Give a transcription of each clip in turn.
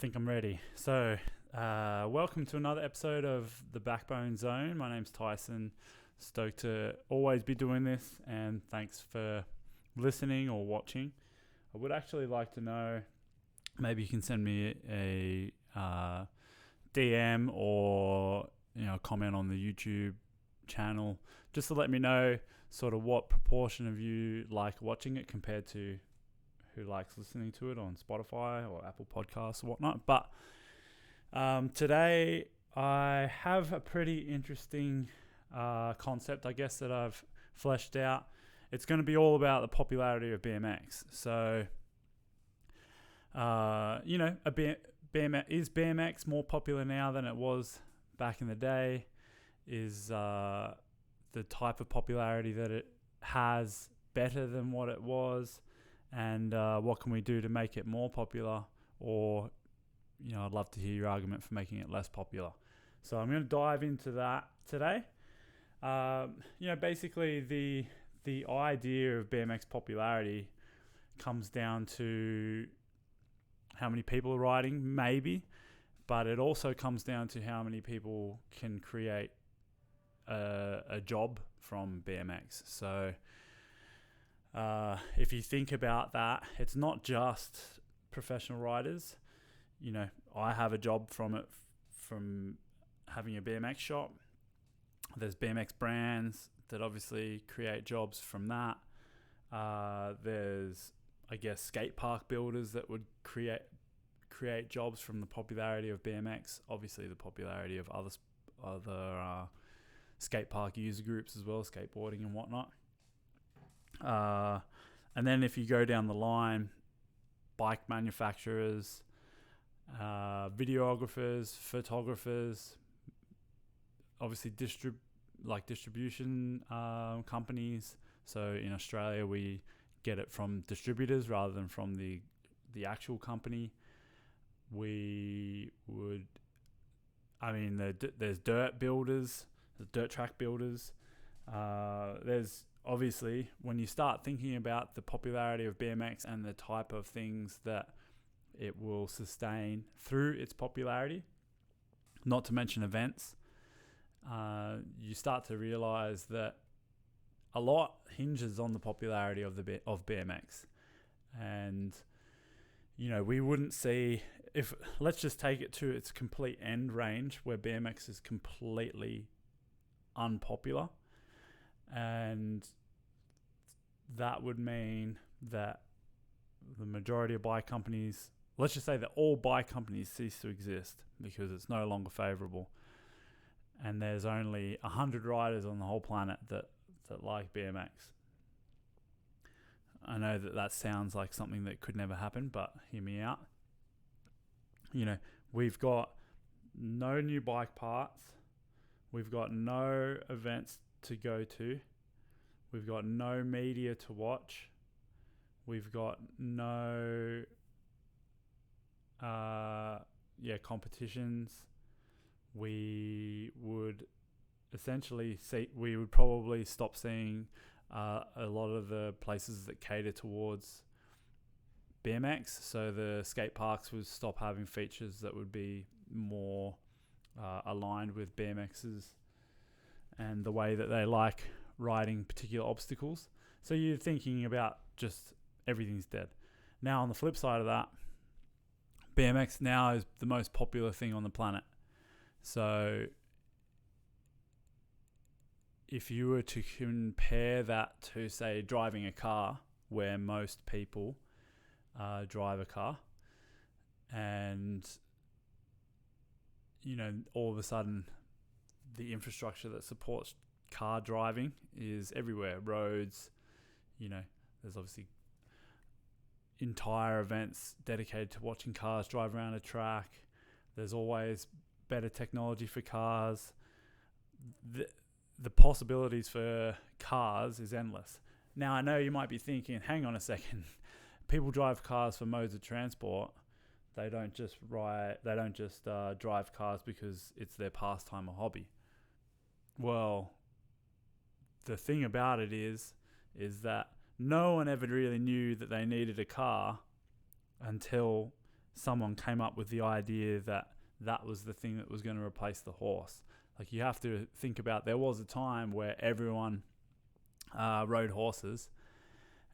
think I'm ready. So, welcome to another episode of the Back Bone Zone. My name's Tyson. Stoked to always be doing this, and thanks for listening or watching. I would actually like to know, maybe you can send me a DM or comment on the YouTube channel just to let me know sort of what proportion of you like watching it compared to who likes listening to it on Spotify or Apple Podcasts or whatnot. But today I have a pretty interesting concept, I guess, that I've fleshed out. It's going to be all about the popularity of BMX. So, is BMX more popular now than it was back in the day? Is the type of popularity that it has better than what it was? And what can we do to make it more popular? Or, I'd love to hear your argument for making it less popular. So I'm going to dive into that today. Basically the idea of BMX popularity comes down to how many people are riding, maybe, but it also comes down to how many people can create a job from BMX. So if you think about that, it's not just professional riders. I have a job from it, from having a BMX shop. There's BMX brands that obviously create jobs from that. There's, I guess, skate park builders that would create jobs from the popularity of BMX. Obviously, the popularity of other skate park user groups as well, skateboarding and whatnot. And then if you go down the line, bike manufacturers, videographers, photographers, obviously distribution companies. So in Australia, we get it from distributors rather than from the actual company. There's dirt builders, there's dirt track builders. There's obviously, when you start thinking about the popularity of BMX and the type of things that it will sustain through its popularity, not to mention events, you start to realize that a lot hinges on the popularity of BMX. And we wouldn't see, if let's just take it to its complete end range where BMX is completely unpopular, and that would mean that the majority of bike companies, let's just say that all bike companies cease to exist because it's no longer favorable, and there's only 100 riders on the whole planet that like BMX. I know that sounds like something that could never happen, but hear me out. We've got no new bike parts. We've got no events to go to. We've got no media to watch. We've got no competitions. We would probably stop seeing a lot of the places that cater towards BMX. So the skate parks would stop having features that would be more aligned with BMXs and the way that they like riding particular obstacles. So you're thinking about just everything's dead. Now on the flip side of that, BMX now is the most popular thing on the planet. So if you were to compare that to, say, driving a car, where most people drive a car, and all of a sudden the infrastructure that supports car driving is everywhere. Roads, there's obviously entire events dedicated to watching cars drive around a track. There's always better technology for cars. The possibilities for cars is endless. Now, I know you might be thinking, hang on a second, people drive cars for modes of transport. They don't just drive cars because it's their pastime or hobby. Well, the thing about it is that no one ever really knew that they needed a car until someone came up with the idea that that was the thing that was going to replace the horse. Like, you have to think about, there was a time where everyone rode horses,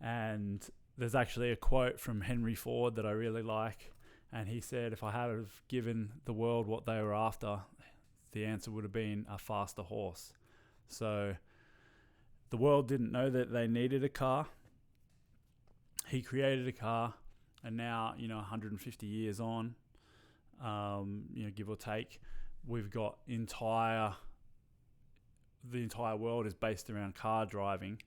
and there's actually a quote from Henry Ford that I really like, and he said, if I had have given the world what they were after, the answer would have been a faster horse. So the world didn't know that they needed a car. He created a car, and now, 150 years on, give or take, we've got the entire world is based around car driving,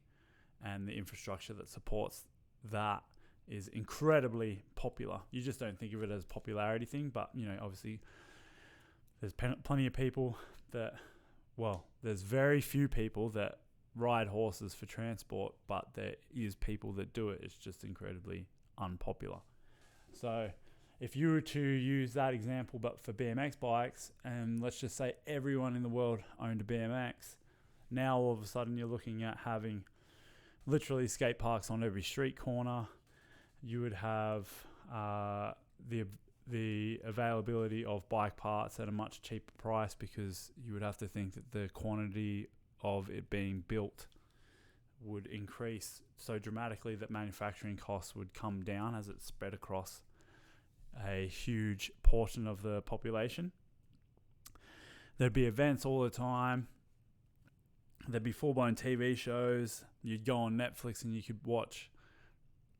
and the infrastructure that supports that is incredibly popular. You just don't think of it as a popularity thing, but obviously there's plenty of people there's very few people that ride horses for transport, but there is people that do it. It's just incredibly unpopular. So if you were to use that example, but for BMX bikes, and let's just say everyone in the world owned a BMX, now all of a sudden you're looking at having literally skate parks on every street corner. You would have the availability of bike parts at a much cheaper price, because you would have to think that the quantity of it being built would increase so dramatically that manufacturing costs would come down as it's spread across a huge portion of the population. There'd be events all the time. There'd be full-blown TV shows. You'd go on Netflix and you could watch,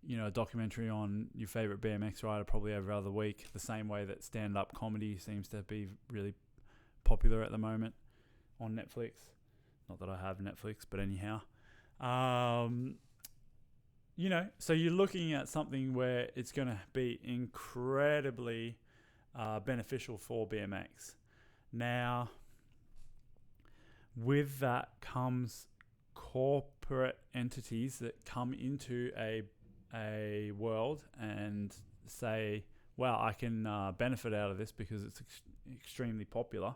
a documentary on your favorite BMX rider probably every other week, the same way that stand-up comedy seems to be really popular at the moment on Netflix. Not that I have Netflix, but anyhow. So you're looking at something where it's going to be incredibly beneficial for BMX. Now, with that comes corporate entities that come into a world and say, well, I can benefit out of this because it's extremely popular.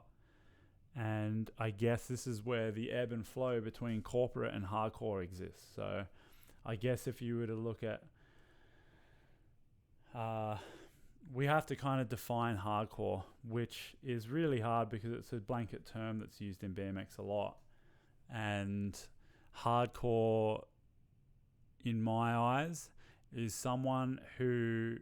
And I guess this is where the ebb and flow between corporate and hardcore exists. So I guess if you were to look at, we have to kind of define hardcore, which is really hard because it's a blanket term that's used in BMX a lot. And hardcore, in my eyes, is someone who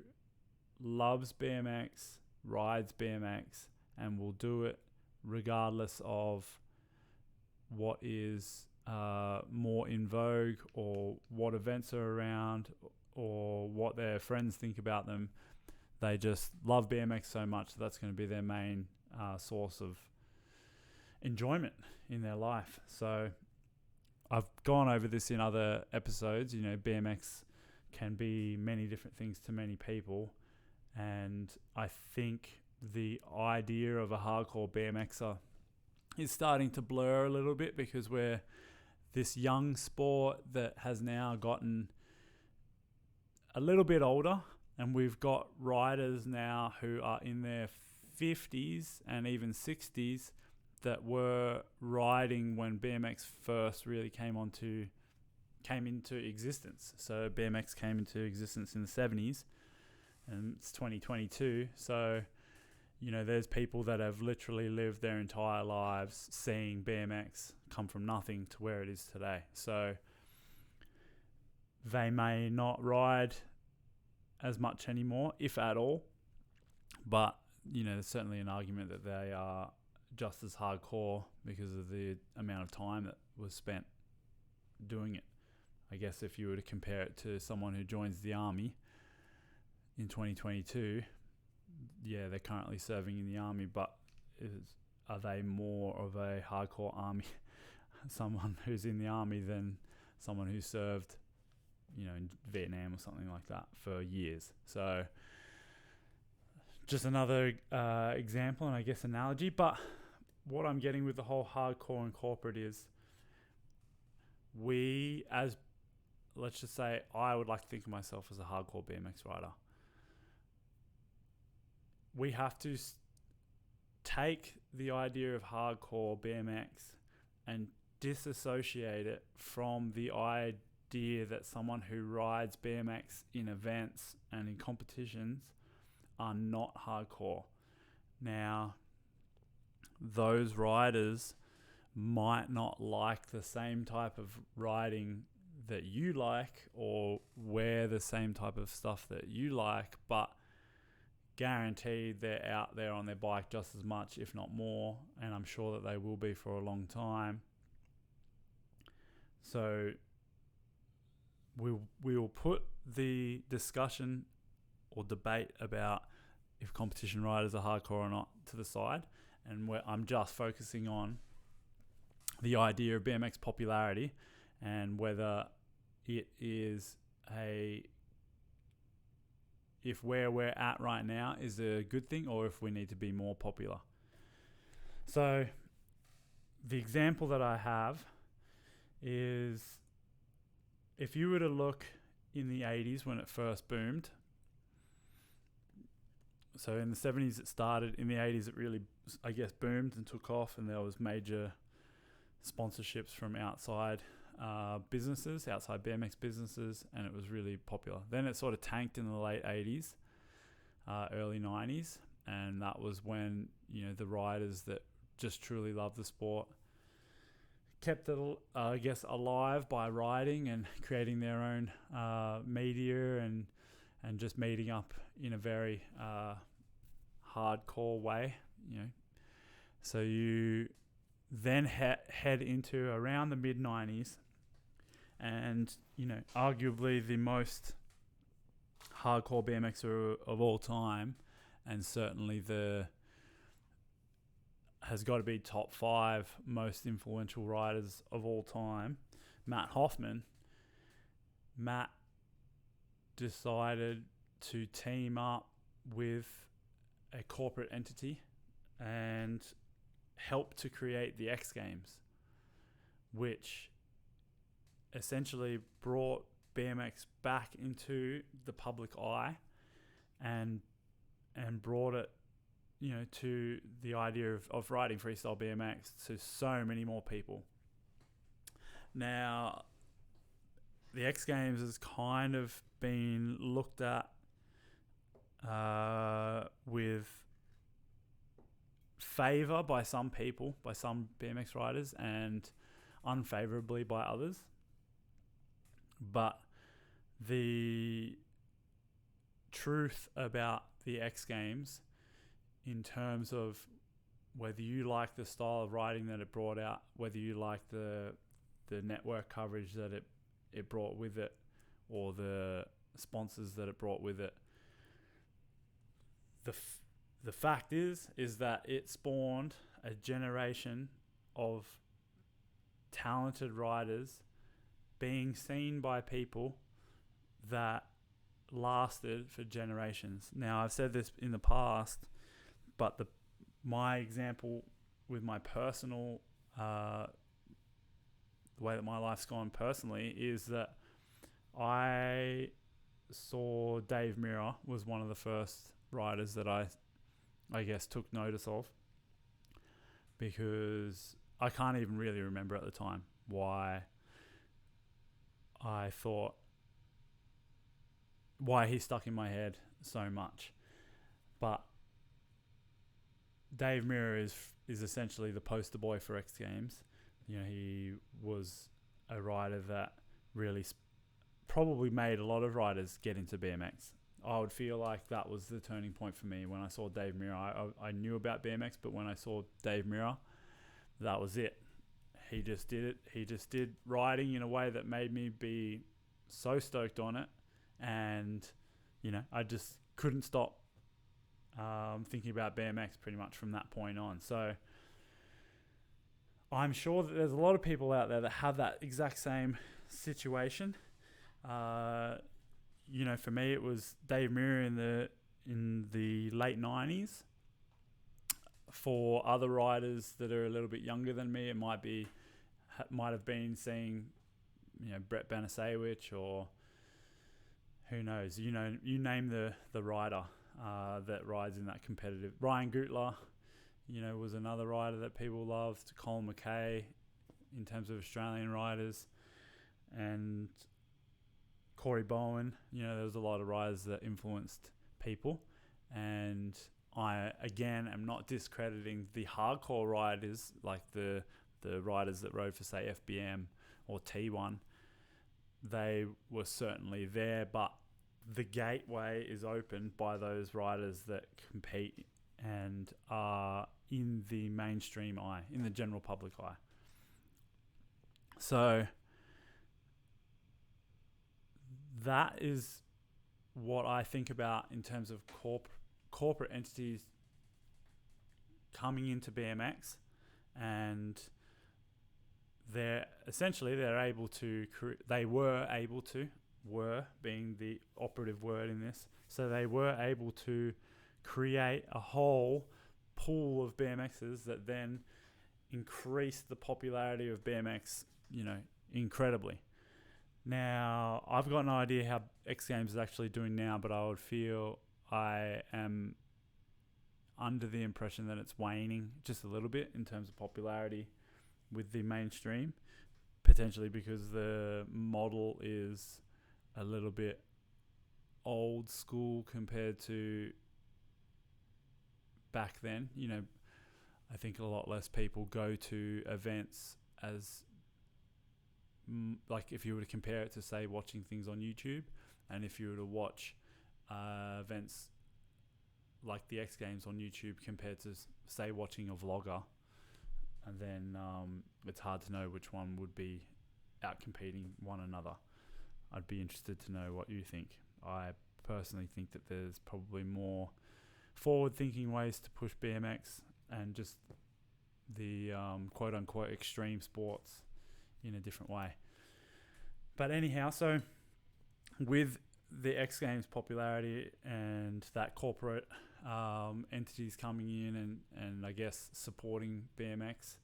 loves BMX, rides BMX, and will do it regardless of what is more in vogue, or what events are around, or what their friends think about them. They just love BMX so much that's going to be their main source of enjoyment in their life. So I've gone over this in other episodes. BMX can be many different things to many people, and I think the idea of a hardcore BMXer is starting to blur a little bit, because we're this young sport that has now gotten a little bit older, and we've got riders now who are in their 50s and even 60s that were riding when BMX first really came into existence. So BMX came into existence in the 70s, and it's 2022. So there's people that have literally lived their entire lives seeing BMX come from nothing to where it is today. So they may not ride as much anymore, if at all, but there's certainly an argument that they are just as hardcore because of the amount of time that was spent doing it. I guess if you were to compare it to someone who joins the army in 2022, yeah, they're currently serving in the army, but are they more of a hardcore army, someone who's in the army, than someone who served, in Vietnam or something like that for years? So just another example, and I guess analogy. But what I'm getting with the whole hardcore and corporate is, let's just say, I would like to think of myself as a hardcore BMX rider. We have to take the idea of hardcore BMX and disassociate it from the idea that someone who rides BMX in events and in competitions are not hardcore. Now, those riders might not like the same type of riding that you like or wear the same type of stuff that you like, but guaranteed they're out there on their bike just as much, if not more, and I'm sure that they will be for a long time. So we will put the discussion or debate about if competition riders are hardcore or not to the side, and where I'm just focusing on the idea of BMX popularity and whether it is if where we're at right now is a good thing or if we need to be more popular. So the example that I have is, if you were to look in the 80s when it first boomed, so in the 70s it started, in the 80s it really, I guess, boomed and took off, and there was major sponsorships from outside businesses, outside BMX businesses, and it was really popular. Then it sort of tanked in the late 80s, early 90s, and that was when, the riders that just truly loved the sport kept it, I guess, alive by riding and creating their own media and just meeting up in a very hardcore way, So you then head into around the mid-90s, and, arguably the most hardcore BMXer of all time, and certainly has got to be top 5 most influential riders of all time, Matt Hoffman. Matt decided to team up with a corporate entity and help to create the X Games, which essentially brought BMX back into the public eye and brought it, to the idea of riding freestyle BMX to so many more people. Now, the X Games has kind of been looked at with favour by some people, by some BMX riders, and unfavourably by others. But the truth about the X Games, in terms of whether you like the style of riding that it brought out, whether you like the network coverage that it brought with it, or the sponsors that it brought with it, the fact is that it spawned a generation of talented riders being seen by people that lasted for generations. Now, I've said this in the past, but my example with my personal, the way that my life's gone personally, is that I saw Dave Mirra was one of the first riders that I guess took notice of, because I can't even really remember at the time why he stuck in my head so much. But Dave Mirra is essentially the poster boy for X Games. He was a rider that really probably made a lot of riders get into BMX. I would feel like that was the turning point for me when I saw Dave Mirra. I knew about BMX, but when I saw Dave Mirra, that was it. He just did it. He just did riding in a way that made me be so stoked on it. And, I just couldn't stop thinking about BMX pretty much from that point on. So I'm sure that there's a lot of people out there that have that exact same situation. For me, it was Dave Mirra in the late 90s. For other riders that are a little bit younger than me, it might have been seeing, Brett Banasewicz, or who knows, you name the rider that rides in that competitive. Ryan Gutler, was another rider that people loved. Colin McKay, in terms of Australian riders, and Corey Bowen. There was a lot of riders that influenced people, And I, again, am not discrediting the hardcore riders, like the riders that rode for, say, FBM or T1. They were certainly there, but the gateway is opened by those riders that compete and are in the mainstream eye, in the general public eye. So that is what I think about in terms of corporate entities coming into BMX, and they're able to were being the operative word in this, so they were able to create a whole pool of BMXs that then increased the popularity of BMX, incredibly. Now, I've got no idea how X Games is actually doing now, but I would feel I am under the impression that it's waning just a little bit in terms of popularity with the mainstream, potentially because the model is a little bit old school compared to back then. I think a lot less people go to events as like if you were to compare it to, say, watching things on YouTube, and if you were to watch events like the X Games on YouTube compared to, say, watching a vlogger, and then it's hard to know which one would be out-competing one another. I'd be interested to know what you think. I personally think that there's probably more forward-thinking ways to push BMX and just the quote-unquote extreme sports in a different way. But anyhow, so with the X Games popularity and that corporate entities coming in and I guess supporting BMX,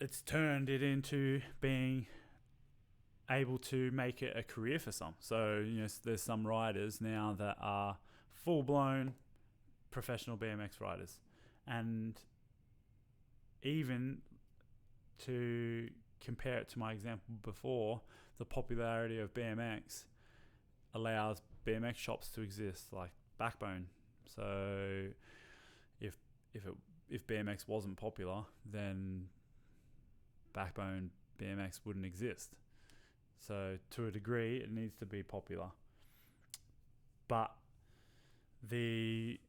it's turned it into being able to make it a career for some. So, there's some riders now that are full-blown professional BMX riders. And even to compare it to my example before, the popularity of BMX allows BMX shops to exist, like Back Bone. So if BMX wasn't popular, then Back Bone BMX wouldn't exist. So to a degree, it needs to be popular. But the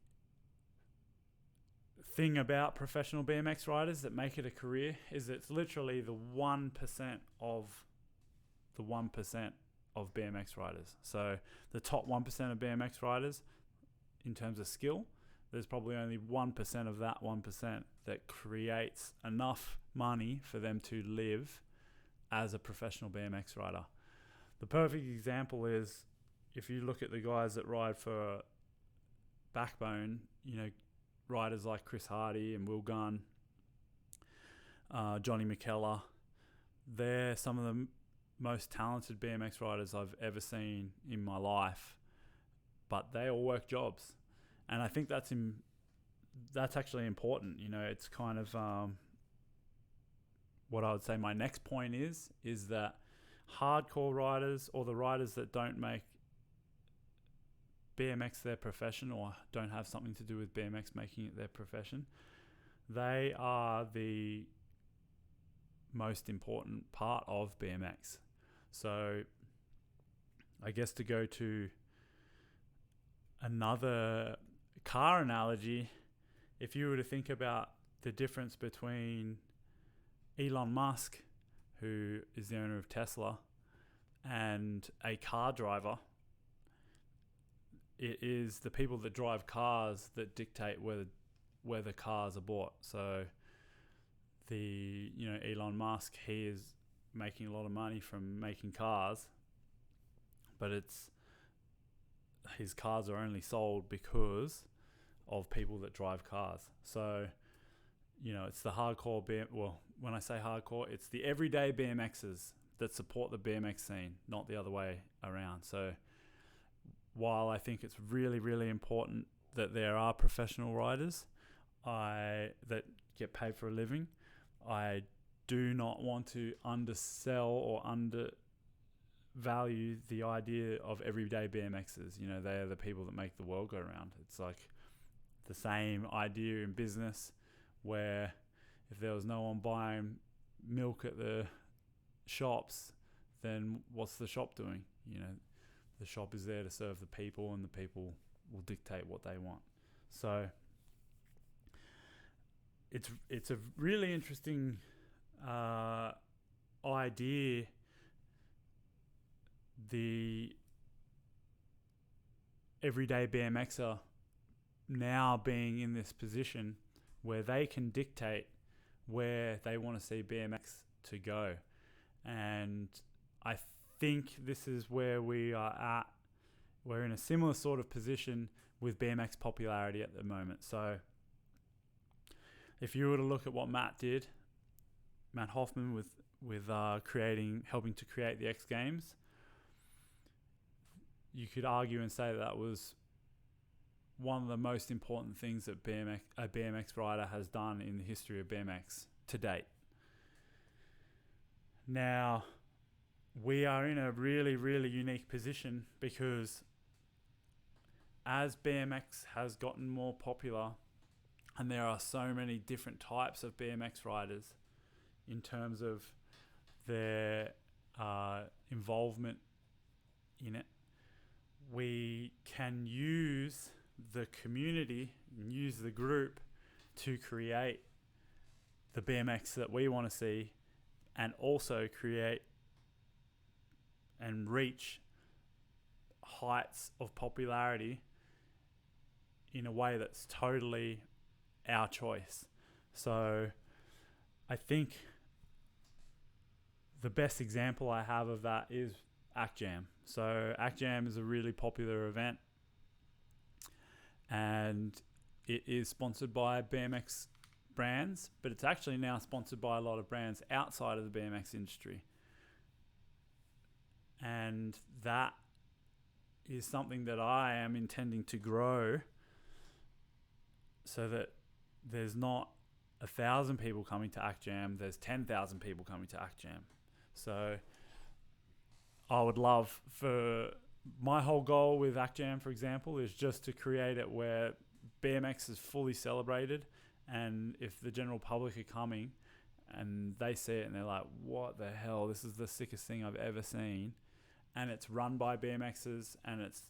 thing about professional BMX riders that make it a career is it's literally the 1% of the 1% of BMX riders. So the top 1% of BMX riders, in terms of skill, there's probably only 1% of that 1% that creates enough money for them to live as a professional BMX rider. The perfect example is if you look at the guys that ride for Backbone, riders like Chris Hardy and Will Gunn, Johnny McKellar, they're some of the most talented BMX riders I've ever seen in my life, but they all work jobs. And I think that's actually important. It's kind of what I would say my next point is that hardcore riders, or the riders that don't make BMX their profession or don't have something to do with BMX making it their profession, they are the most important part of BMX. So I guess to go to another car analogy, if you were to think about the difference between Elon Musk, who is the owner of Tesla, and a car driver, it is the people that drive cars that dictate where the cars are bought. So Elon Musk, he is making a lot of money from making cars, but his cars are only sold because of people that drive cars. So it's the hardcore when I say hardcore, it's the everyday BMXers that support the BMX scene, not the other way around. So while I think it's really, really important that there are professional riders that get paid for a living, I do not want to undersell or value the idea of everyday BMXers. You know, they are the people that make the world go round. It's like the same idea in business, where if there was no one buying milk at the shops, then what's the shop doing? You know, the shop is there to serve the people, and the people will dictate what they want. So it's a really interesting idea, the everyday BMXer now being in this position where they can dictate where they want to see BMX to go. And I think this is where we are at. We're in a similar sort of position with BMX popularity at the moment. So if you were to look at what Matt Hoffman with helping to create the X Games, you could argue and say that was one of the most important things that a BMX rider has done in the history of BMX to date. Now, we are in a really, really unique position because as BMX has gotten more popular, and there are so many different types of BMX riders in terms of their involvement in it, we can use the community and use the group to create the BMX that we want to see, and also create and reach heights of popularity in a way that's totally our choice. So I think the best example I have of that is ACJam. So ACJam is a really popular event, and it is sponsored by BMX brands, but it's actually now sponsored by a lot of brands outside of the BMX industry. And that is something that I am intending to grow, so that there's not 1,000 people coming to ACJam, there's 10,000 people coming to ACJam. So I would love for my whole goal with ACJam, for example, is just to create it where BMX is fully celebrated, and if the general public are coming and they see it and they're like, what the hell, this is the sickest thing I've ever seen, and it's run by BMXers and it's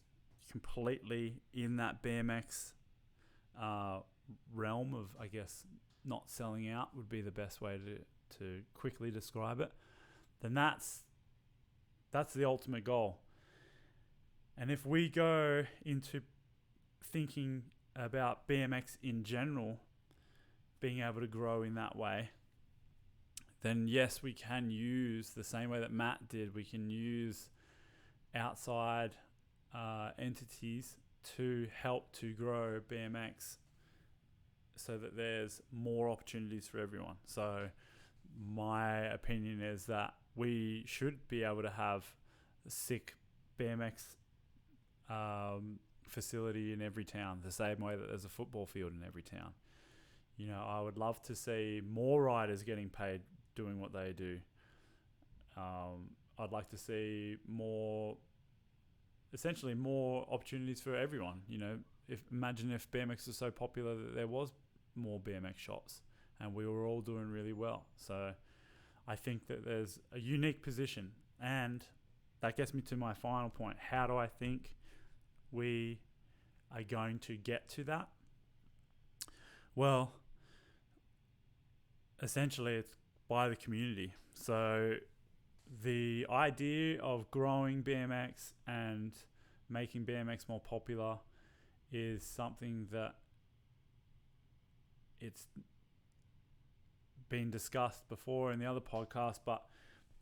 completely in that BMX realm of, I guess, not selling out would be the best way to quickly describe it, then that's the ultimate goal. And if we go into thinking about BMX in general being able to grow in that way, then yes, we can use the same way that Matt did. We can use outside entities to help to grow BMX so that there's more opportunities for everyone. So my opinion is that we should be able to have a sick BMX facility in every town, the same way that there's a football field in every town. You know, I would love to see more riders getting paid doing what they do. I'd like to see essentially more opportunities for everyone. You know, imagine if BMX was so popular that there was more BMX shops and we were all doing really well. So I think that there's a unique position, and that gets me to my final point. How do I think we are going to get to that? Well, essentially it's by the community. So the idea of growing BMX and making BMX more popular is something that it's been discussed before in the other podcast, but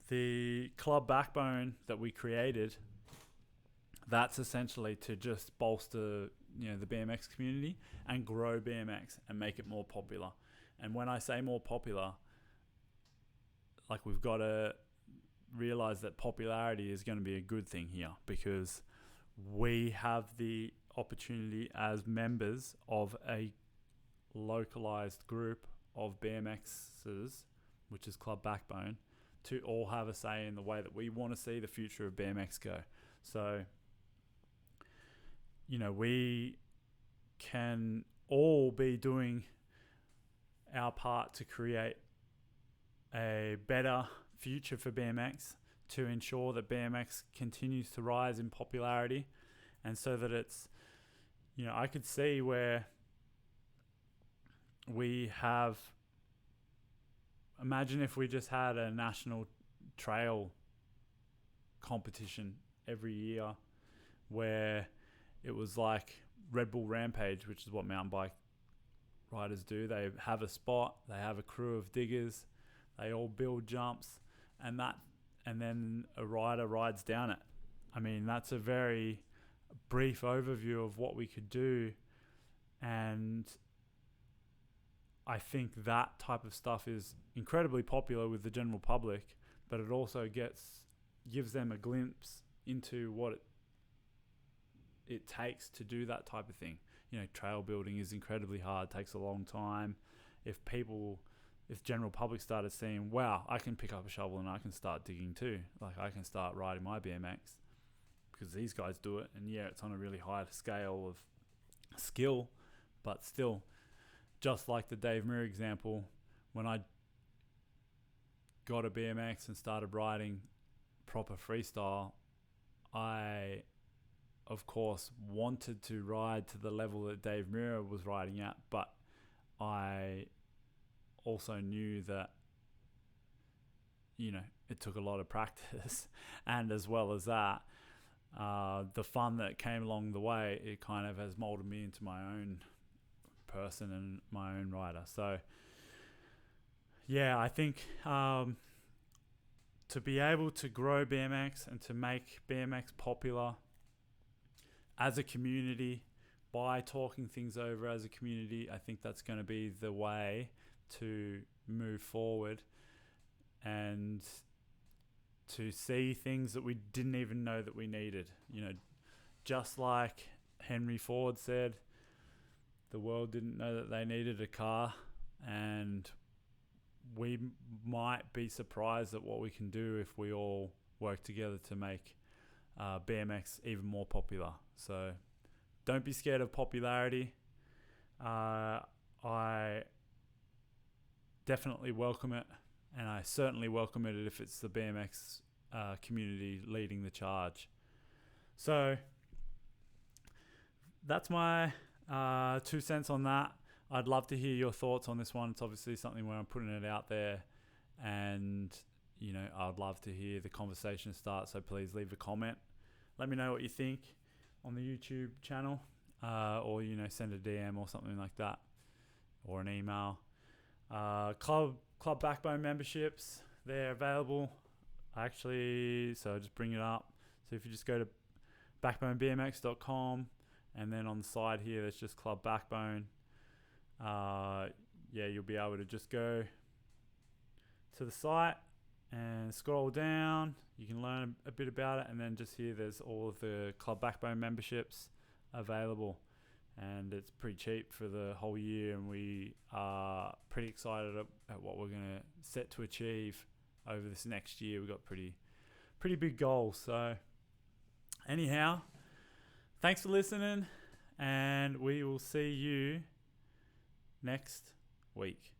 the club Back Bone that we created, that's essentially to just bolster, you know, the BMX community and grow BMX and make it more popular. And when I say more popular, like, we've got to realize that popularity is going to be a good thing here, because we have the opportunity as members of a localized group of BMXers, which is Club Backbone, to all have a say in the way that we want to see the future of BMX go. So, we can all be doing our part to create a better future for BMX, to ensure that BMX continues to rise in popularity, and so that it's, I could see where we have, imagine if we just had a national trail competition every year where it was like Red Bull Rampage, which is what mountain bike riders do. They have a spot, they have a crew of diggers, they all build jumps, and then a rider rides down it. I mean, that's a very brief overview of what we could do, and I think that type of stuff is incredibly popular with the general public, but it also gives them a glimpse into what it takes to do that type of thing. Trail building is incredibly hard, takes a long time. If general public started seeing, wow, I can pick up a shovel and I can start digging too. Like, I can start riding my BMX because these guys do it. And yeah, it's on a really high scale of skill, but still, just like the Dave Muir example, when I got a BMX and started riding proper freestyle, I, of course, wanted to ride to the level that Dave Muir was riding at, but I also knew that, it took a lot of practice. And as well as that, the fun that came along the way, it kind of has molded me into my own person and my own rider. So yeah, I think to be able to grow BMX and to make BMX popular as a community by talking things over as a community, I think that's going to be the way to move forward and to see things that we didn't even know that we needed. Just like Henry Ford said, the world didn't know that they needed a car, and we might be surprised at what we can do if we all work together to make BMX even more popular. So don't be scared of popularity. I definitely welcome it, and I certainly welcome it if it's the BMX community leading the charge. So that's my 2 cents on that. I'd love to hear your thoughts on this one. It's obviously something where I'm putting it out there, and I'd love to hear the conversation start. So please leave a comment. Let me know what you think on the YouTube channel, or send a DM or something like that, or an email. Club Back Bone memberships, they're available actually, so just bring it up. So if you just go to backbonebmx.com, and then on the side here there's just Club Backbone, you'll be able to just go to the site and scroll down. You can learn a bit about it, and then just here there's all of the Club Backbone memberships available, and it's pretty cheap for the whole year, and we are pretty excited at what we're going to set to achieve over this next year. We've got pretty big goals. So anyhow, thanks for listening, and we will see you next week.